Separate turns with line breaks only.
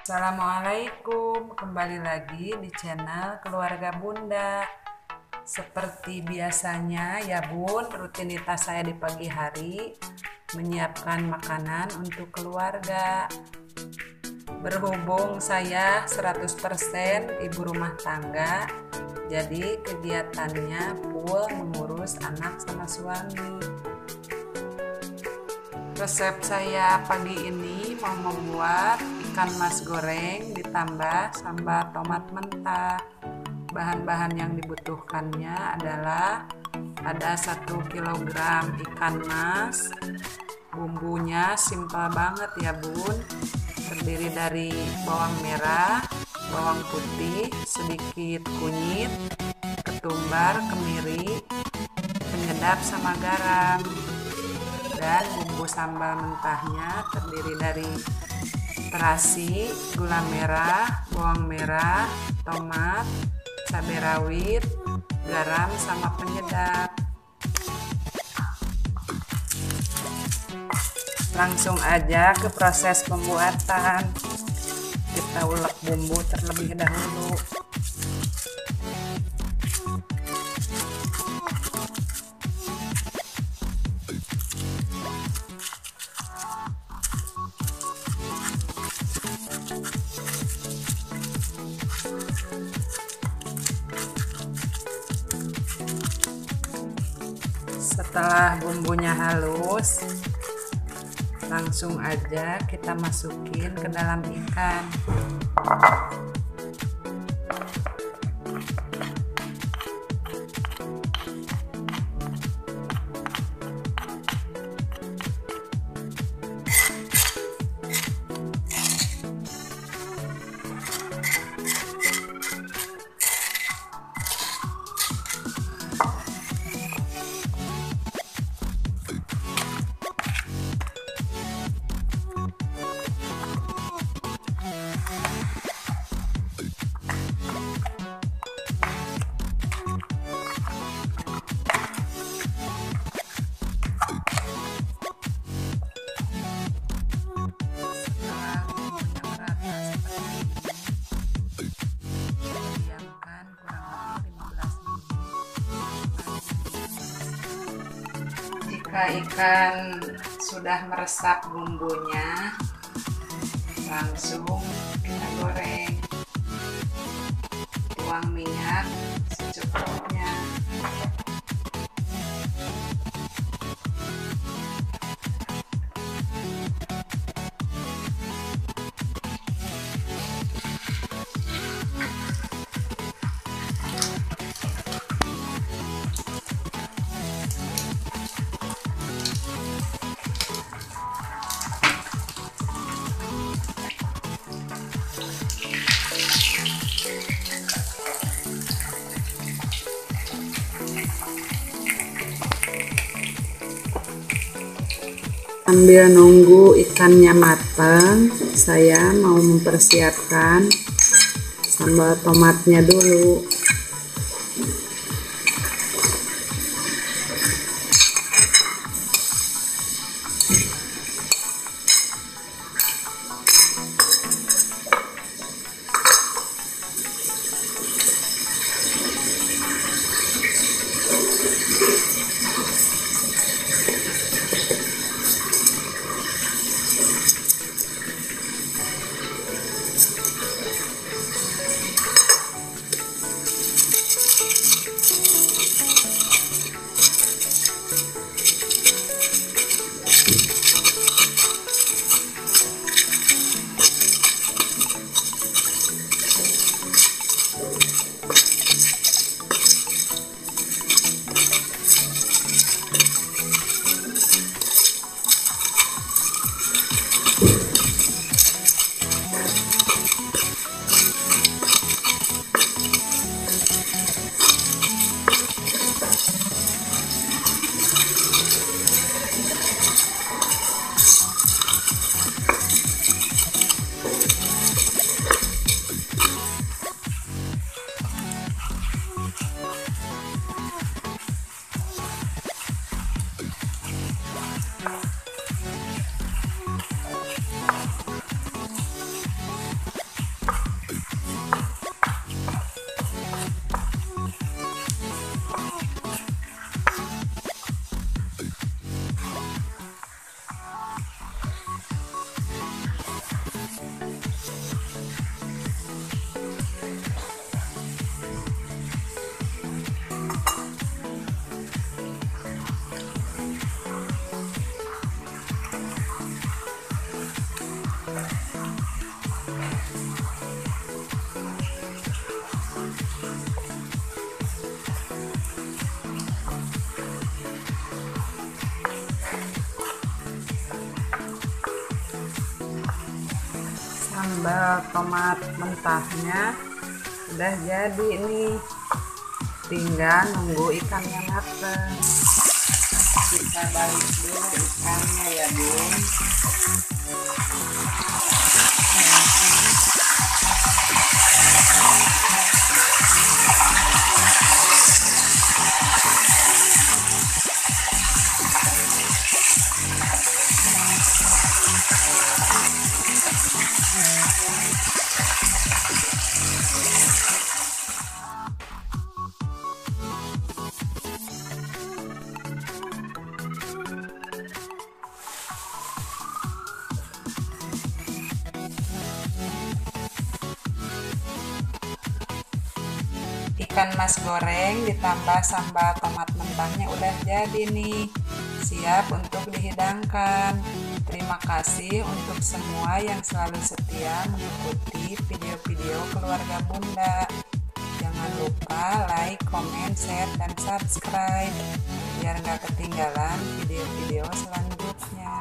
Assalamualaikum, kembali lagi di channel Keluarga Bunda. Seperti biasanya ya Bun, rutinitas saya di pagi hari menyiapkan makanan untuk keluarga. Berhubung saya 100% ibu rumah tangga, jadi kegiatannya full mengurus anak sama suami. Resep saya pagi ini mau membuat ikan mas goreng ditambah sambal tomat mentah. Bahan-bahan yang dibutuhkannya adalah ada 1 kilogram ikan mas. Bumbunya simpel banget ya Bun. Terdiri dari bawang merah, bawang putih, sedikit kunyit, ketumbar, kemiri, penyedap sama garam. Dan bumbu sambal mentahnya terdiri dari terasi, gula merah, bawang merah, tomat, cabai rawit, garam, sama penyedap. Langsung aja ke proses pembuatan. Kita ulek bumbu terlebih dahulu. Setelah bumbunya halus, langsung aja kita masukin ke dalam ikan. Jika ikan sudah meresap bumbunya, langsung kita goreng. Tuang minyak secukupnya. Sambil nunggu ikannya matang, saya mau mempersiapkan sambal tomatnya dulu. Sambal tomat mentahnya udah jadi nih, tinggal nunggu ikannya mateng. Kita balik dulu ikannya ya bun. Ikan mas goreng ditambah sambal tomat mentahnya udah jadi nih, siap untuk dihidangkan. Terima kasih untuk semua yang selalu setia mengikuti video-video keluarga Bunda. Jangan lupa like, comment, share, dan subscribe biar nggak ketinggalan video-video selanjutnya.